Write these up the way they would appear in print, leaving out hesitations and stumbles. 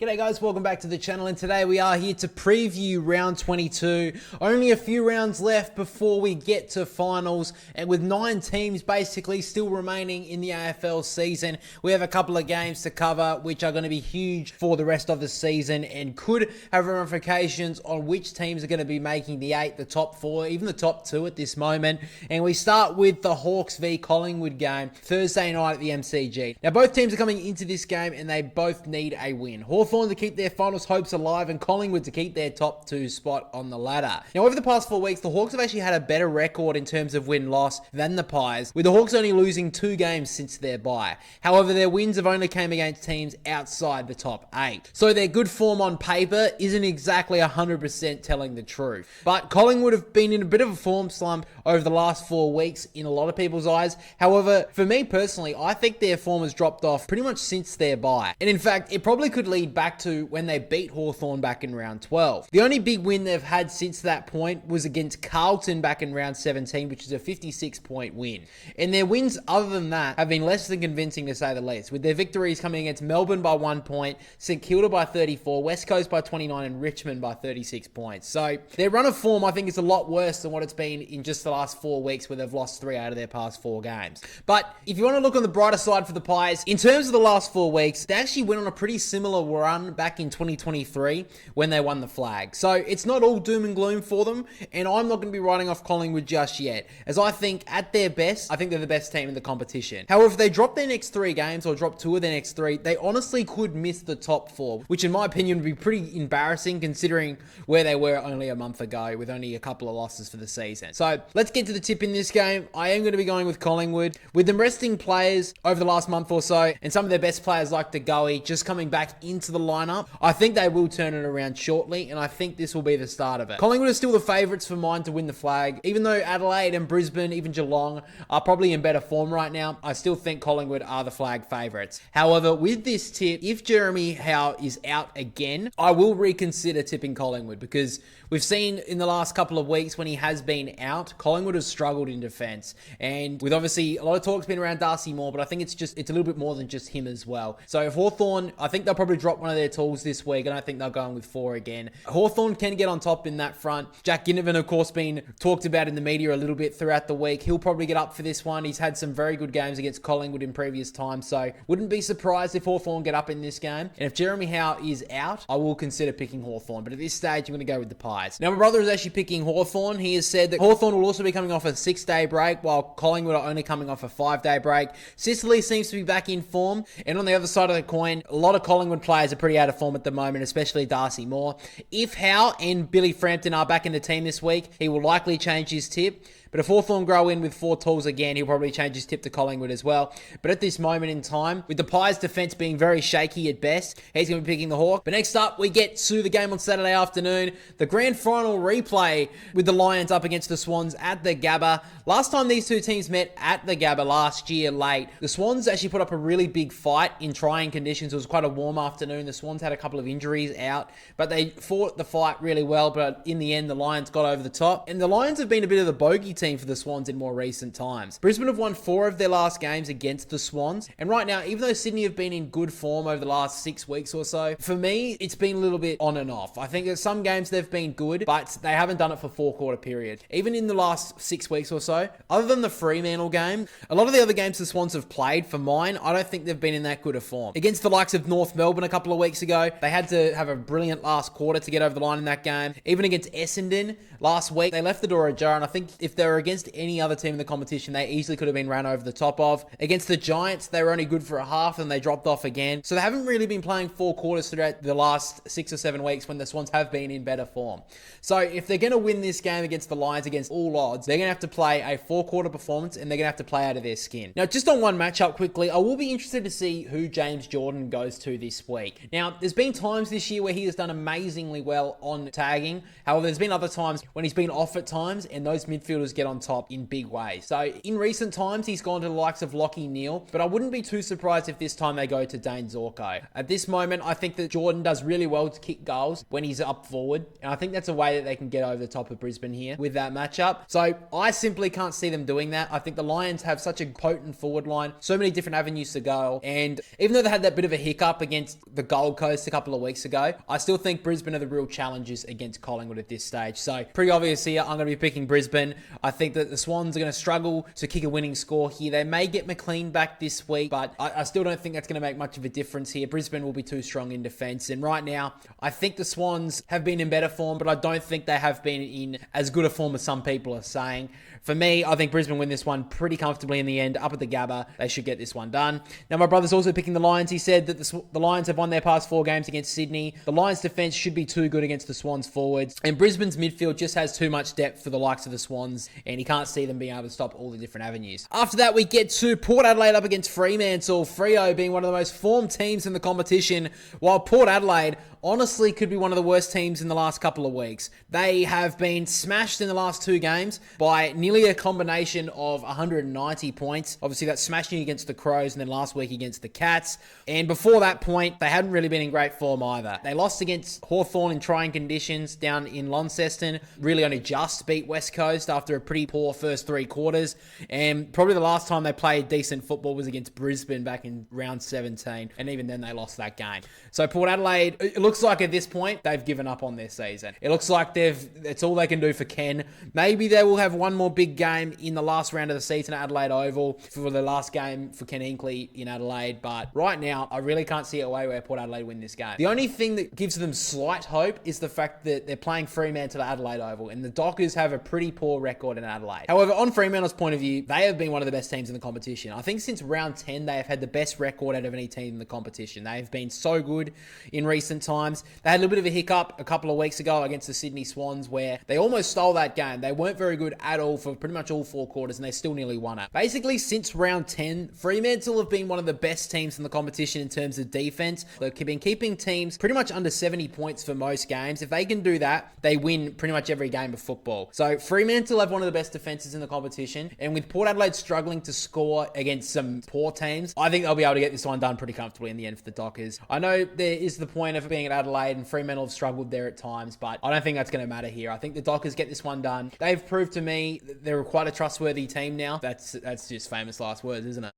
G'day guys, welcome back to the channel, and today we are here to preview round 22. Only a few rounds left before we get to finals, and with 9 teams basically still remaining in the AFL season, we have a couple of games to cover which are going to be huge for the rest of the season and could have ramifications on which teams are going to be making the 8, the top 4, even the top 2 at this moment. And we start with the Hawks v Collingwood game Thursday night at the MCG. Now both teams are coming into this game and they both need a win. Hawthorn to keep their finals hopes alive and Collingwood to keep their top 2 spot on the ladder. Now over the past 4 weeks, the Hawks have actually had a better record in terms of win-loss than the Pies, with the Hawks only losing 2 games since their bye. However, their wins have only came against teams outside the top 8. So their good form on paper isn't exactly 100% telling the truth. But Collingwood have been in a bit of a form slump over the last 4 weeks in a lot of people's eyes. However, for me personally, I think their form has dropped off pretty much since their bye. And in fact, it probably could lead back to when they beat Hawthorn back in round 12. The only big win they've had since that point was against Carlton back in round 17, which is a 56-point win. And their wins other than that have been less than convincing, to say the least, with their victories coming against Melbourne by 1 point, St Kilda by 34, West Coast by 29, and Richmond by 36 points. So their run of form, I think, is a lot worse than what it's been in just the last 4 weeks, where they've lost 3 out of their past 4 games. But if you want to look on the brighter side for the Pies, in terms of the last 4 weeks, they actually went on a pretty similar run back in 2023 when they won the flag. So it's not all doom and gloom for them, and I'm not going to be writing off Collingwood just yet, as I think at their best, I think they're the best team in the competition. However, if they drop their next 3 games or drop 2 of their next 3, they honestly could miss the top 4, which in my opinion would be pretty embarrassing considering where they were only a month ago with only a couple of losses for the season. So let's get to the tip in this game. I am going to be going with Collingwood. With them resting players over the last month or so, and some of their best players like De Goey just coming back into the lineup, I think they will turn it around shortly, and I think this will be the start of it. Collingwood are still the favourites for mine to win the flag. Even though Adelaide and Brisbane, even Geelong, are probably in better form right now, I still think Collingwood are the flag favourites. However, with this tip, if Jeremy Howe is out again, I will reconsider tipping Collingwood, because we've seen in the last couple of weeks when he has been out, Collingwood has struggled in defence. And with obviously a lot of talk's been around Darcy Moore, but I think it's a little bit more than just him as well. So if Hawthorn, I think they'll probably drop one of their tools this week, and I think they'll go in with 4 again. Hawthorn can get on top in that front. Jack Ginnivan, of course, been talked about in the media a little bit throughout the week. He'll probably get up for this one. He's had some very good games against Collingwood in previous times, so wouldn't be surprised if Hawthorn get up in this game. And if Jeremy Howe is out, I will consider picking Hawthorn, but at this stage, I'm going to go with the Pies. Now, my brother is actually picking Hawthorn. He has said that Hawthorn will also be coming off a 6-day break, while Collingwood are only coming off a 5-day break. Sicily seems to be back in form, and on the other side of the coin, a lot of Collingwood players are pretty out of form at the moment, especially Darcy Moore. If Howe and Billy Frampton are back in the team this week, he will likely change his tip. But if Hawthorn grow in with 4 tools again, he'll probably change his tip to Collingwood as well. But at this moment in time, with the Pies' defence being very shaky at best, he's going to be picking the Hawk. But next up, we get to the game on Saturday afternoon, the grand final replay with the Lions up against the Swans at the Gabba. Last time these 2 teams met at the Gabba last year late, the Swans actually put up a really big fight in trying conditions. It was quite a warm afternoon. The Swans had a couple of injuries out, but they fought the fight really well. But in the end, the Lions got over the top. And the Lions have been a bit of the bogey team for the Swans in more recent times. Brisbane have won 4 of their last games against the Swans, and right now, even though Sydney have been in good form over the last 6 weeks or so, for me, it's been a little bit on and off. I think that some games they've been good, but they haven't done it for 4-quarter period. Even in the last 6 weeks or so, other than the Fremantle game, a lot of the other games the Swans have played, for mine, I don't think they've been in that good a form. Against the likes of North Melbourne a couple of weeks ago, they had to have a brilliant last quarter to get over the line in that game. Even against Essendon last week, they left the door ajar, and I think if they were against any other team in the competition, they easily could have been ran over the top of. Against the Giants, they were only good for a half and they dropped off again. So they haven't really been playing 4 quarters throughout the last 6 or 7 weeks when the Swans have been in better form. So if they're going to win this game against the Lions against all odds, they're going to have to play a 4-quarter performance and they're going to have to play out of their skin. Now, just on one matchup quickly, I will be interested to see who James Jordan goes to this week. Now, there's been times this year where he has done amazingly well on tagging. However, there's been other times when he's been off at times and those midfielders get on top in big ways. So in recent times, he's gone to the likes of Lachie Neale, but I wouldn't be too surprised if this time they go to Dane Zorko. At this moment, I think that Jordan does really well to kick goals when he's up forward, and I think that's a way that they can get over the top of Brisbane here with that matchup. So I simply can't see them doing that. I think the Lions have such a potent forward line, so many different avenues to go, and even though they had that bit of a hiccup against the Gold Coast a couple of weeks ago, I still think Brisbane are the real challengers against Collingwood at this stage. So pretty obvious here, I'm going to be picking Brisbane. I think that the Swans are going to struggle to kick a winning score here. They may get McLean back this week, but I still don't think that's going to make much of a difference here. Brisbane will be too strong in defence, and right now, I think the Swans have been in better form, but I don't think they have been in as good a form as some people are saying. For me, I think Brisbane win this one pretty comfortably in the end. Up at the Gabba, they should get this one done. Now, my brother's also picking the Lions. He said that the Lions have won their past 4 games against Sydney. The Lions' defence should be too good against the Swans' forwards. And Brisbane's midfield just has too much depth for the likes of the Swans, and he can't see them being able to stop all the different avenues. After that, we get to Port Adelaide up against Fremantle. Freo being one of the most formed teams in the competition, while Port Adelaide honestly could be one of the worst teams in the last couple of weeks. They have been smashed in the last 2 games by nearly a combination of 190 points. Obviously, that's smashing against the Crows and then last week against the Cats. And before that point, they hadn't really been in great form either. They lost against Hawthorn in trying conditions down in Launceston. Really only just beat West Coast after a pretty poor first 3 quarters. And probably the last time they played decent football was against Brisbane back in round 17. And even then, they lost that game. So Port Adelaide, it looks like at this point, they've given up on their season. It looks like it's all they can do for Ken. Maybe they will have one more big game in the last round of the season at Adelaide Oval for the last game for Ken Hinkley in Adelaide. But right now, I really can't see a way where Port Adelaide win this game. The only thing that gives them slight hope is the fact that they're playing Fremantle at Adelaide Oval, and the Dockers have a pretty poor record in Adelaide. However, on Fremantle's point of view, they have been one of the best teams in the competition. I think since round 10, they have had the best record out of any team in the competition. They have been so good in recent times. They had a little bit of a hiccup a couple of weeks ago against the Sydney Swans where they almost stole that game. They weren't very good at all for pretty much all 4 quarters, and they still nearly won it. Basically, since round 10, Fremantle have been one of the best teams in the competition in terms of defense. They've been keeping teams pretty much under 70 points for most games. If they can do that, they win pretty much every game of football. So Fremantle have one of the best defenses in the competition, and with Port Adelaide struggling to score against some poor teams, I think they'll be able to get this one done pretty comfortably in the end for the Dockers. I know there is the point of being at Adelaide, and Fremantle have struggled there at times, but I don't think that's going to matter here. I think the Dockers get this one done. They've proved to me that they're quite a trustworthy team now. That's just famous last words, isn't it?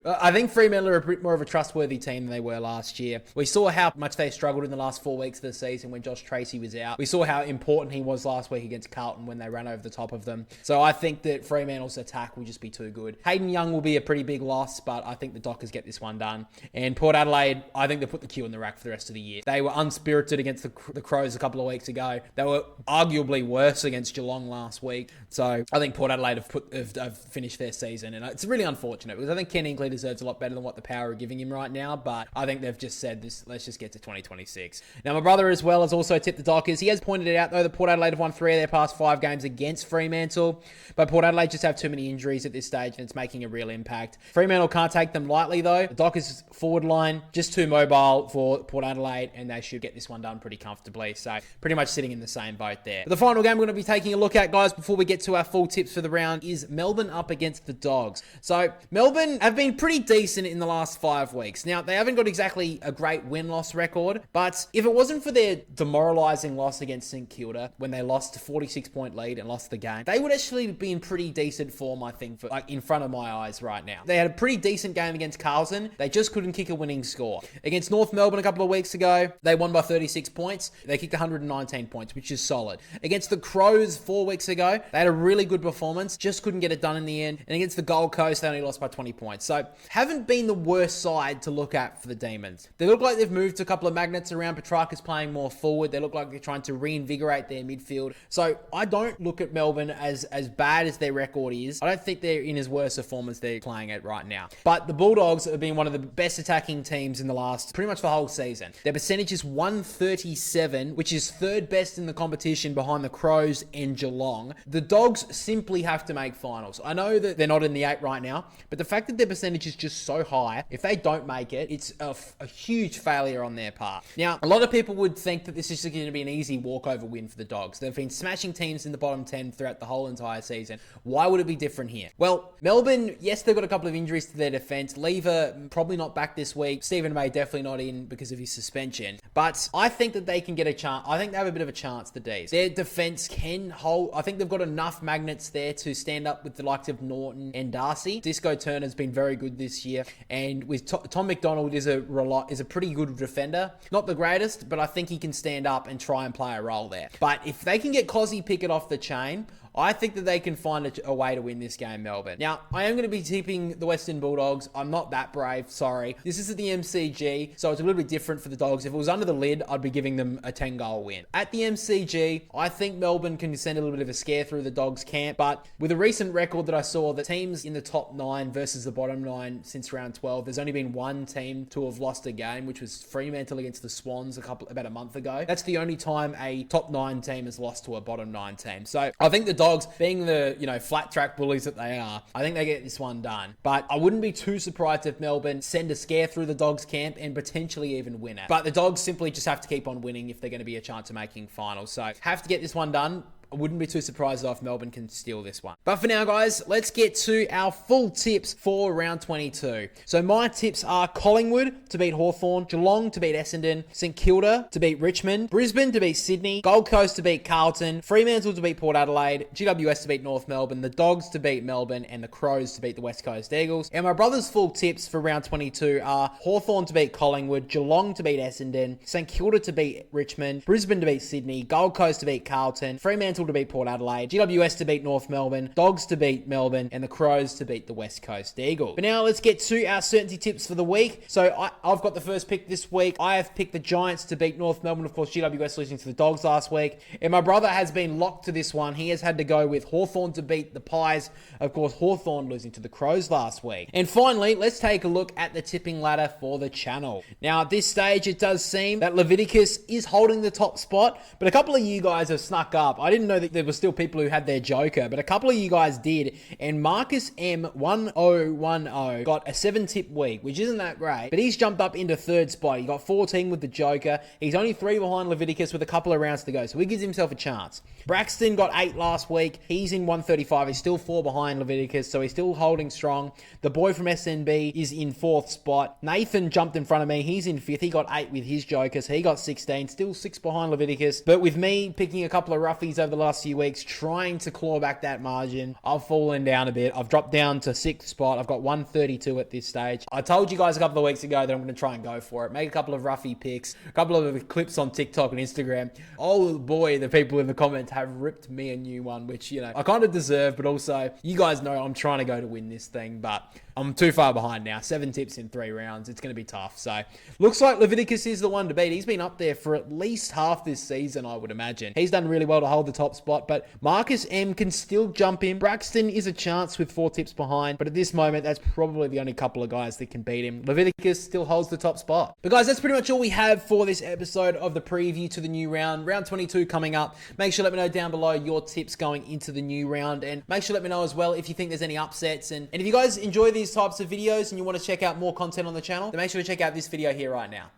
I think Fremantle are a bit more of a trustworthy team than they were last year. We saw how much they struggled in the last 4 weeks of the season when Josh Tracy was out. We saw how important he was last week against Carlton when they ran over the top of them. So I think that Fremantle's attack will just be too good. Hayden Young will be a pretty big loss, but I think the Dockers get this one done. And Port Adelaide, I think they put the Q in the rack for the rest of the year. They were unspirited against the Crows a couple of weeks ago. They were arguably worse against Geelong last week. So I think Port Adelaide have finished their season. And it's really unfortunate because I think Ken Hinkley deserves a lot better than what the Power are giving him right now, but I think they've just said this, let's just get to 2026. Now, my brother as well has also tipped the Dockers. He has pointed it out, though, that Port Adelaide have won 3 of their past 5 games against Fremantle, but Port Adelaide just have too many injuries at this stage, and it's making a real impact. Fremantle can't take them lightly, though. The Dockers forward line, just too mobile for Port Adelaide, and they should get this one done pretty comfortably, so pretty much sitting in the same boat there. But the final game we're going to be taking a look at, guys, before we get to our full tips for the round, is Melbourne up against the Dogs. So, Melbourne have been pretty decent in the last 5 weeks. Now, they haven't got exactly a great win-loss record, but if it wasn't for their demoralising loss against St Kilda when they lost a 46-point lead and lost the game, they would actually be in pretty decent form, I think, for in front of my eyes right now. They had a pretty decent game against Carlton. They just couldn't kick a winning score. Against North Melbourne a couple of weeks ago, they won by 36 points. They kicked 119 points, which is solid. Against the Crows 4 weeks ago, they had a really good performance, just couldn't get it done in the end. And against the Gold Coast, they only lost by 20 points. So, haven't been the worst side to look at for the Demons. They look like they've moved a couple of magnets around. Petrarca's playing more forward. They look like they're trying to reinvigorate their midfield. So I don't look at Melbourne as bad as their record is. I don't think they're in as worse a form as they're playing at right now. But the Bulldogs have been one of the best attacking teams in the last, pretty much the whole season. Their percentage is 137, which is 3rd best in the competition behind the Crows and Geelong. The Dogs simply have to make finals. I know that they're not in the 8 right now, but the fact that their percentage percentage is just so high. If they don't make it, it's a huge failure on their part. Now, a lot of people would think that this is going to be an easy walkover win for the Dogs. They've been smashing teams in the bottom 10 throughout the whole entire season. Why would it be different here? Well, Melbourne, yes, they've got a couple of injuries to their defense. Lever probably not back this week. Stephen May definitely not in because of his suspension. But I think that they can get a chance. I think they have a bit of a chance, the D's. Their defense can hold. I think they've got enough magnets there to stand up with the likes of Norton and Darcy. Disco Turner's been very good this year. And with Tom McDonald is a pretty good defender. Not the greatest, but I think he can stand up and try and play a role there. But if they can get Cozzy Pickett off the chain, I think that they can find a way to win this game, Melbourne. Now, I am going to be tipping the Western Bulldogs. I'm not that brave, sorry. This is at the MCG, so it's a little bit different for the Dogs. If it was under the lid, I'd be giving them a 10-goal win. At the MCG, I think Melbourne can send a little bit of a scare through the Dogs' camp, but with a recent record that I saw, that teams in the top 9 versus the bottom 9 since round 12, there's only been one team to have lost a game, which was Fremantle against the Swans about a month ago. That's the only time a top 9 team has lost to a bottom 9 team. So I think the Dogs, being the, flat track bullies that they are, I think they get this one done. But I wouldn't be too surprised if Melbourne send a scare through the Dogs' camp and potentially even win it. But the Dogs simply just have to keep on winning if they're going to be a chance of making finals. So have to get this one done. I wouldn't be too surprised if Melbourne can steal this one. But for now, guys, let's get to our full tips for round 22. So my tips are Collingwood to beat Hawthorn, Geelong to beat Essendon, St Kilda to beat Richmond, Brisbane to beat Sydney, Gold Coast to beat Carlton, Fremantle to beat Port Adelaide, GWS to beat North Melbourne, the Dogs to beat Melbourne, and the Crows to beat the West Coast Eagles. And my brother's full tips for round 22 are Hawthorn to beat Collingwood, Geelong to beat Essendon, St Kilda to beat Richmond, Brisbane to beat Sydney, Gold Coast to beat Carlton, Fremantle to beat Port Adelaide, GWS to beat North Melbourne, Dogs to beat Melbourne, and the Crows to beat the West Coast Eagles. But now let's get to our certainty tips for the week. So I've got the first pick this week. I have picked the Giants to beat North Melbourne. Of course, GWS losing to the Dogs last week. And my brother has been locked to this one. He has had to go with Hawthorn to beat the Pies. Of course, Hawthorn losing to the Crows last week. And finally, let's take a look at the tipping ladder for the channel. Now, at this stage, it does seem that Leviticus is holding the top spot, but a couple of you guys have snuck up. I didn't know that there were still people who had their joker, but a couple of you guys did, and Marcus M1010 got a 7-tip week, which isn't that great, but he's jumped up into 3rd spot. He got 14 with the joker. He's only 3 behind Leviticus with a couple of rounds to go, so he gives himself a chance. Braxton got 8 last week. He's in 135. He's still 4 behind Leviticus, so he's still holding strong. The boy from SNB is in 4th spot. Nathan jumped in front of me. He's in 5th. He got 8 with his jokers. He got 16, still 6 behind Leviticus. But with me picking a couple of roughies over the last few weeks, trying to claw back that margin, I've fallen down a bit. I've dropped down to 6th spot. I've got 132 at this stage. I told you guys a couple of weeks ago that I'm going to try and go for it. Make a couple of roughy picks, a couple of clips on TikTok and Instagram. Oh boy, the people in the comments have ripped me a new one, which, I kind of deserve, but also you guys know I'm trying to go to win this thing, but I'm too far behind now. 7 tips in 3 rounds. It's going to be tough. So looks like Leviticus is the one to beat. He's been up there for at least half this season, I would imagine. He's done really well to hold the top spot, but Marcus M can still jump in. Braxton is a chance with 4 tips behind, but at this moment, that's probably the only couple of guys that can beat him. Leviticus still holds the top spot. But guys, that's pretty much all we have for this episode of the preview to the new round. Round 22 coming up. Make sure to let me know down below your tips going into the new round, and make sure to let me know as well if you think there's any upsets. And if you guys enjoy these types of videos and you want to check out more content on the channel, then make sure to check out this video here right now.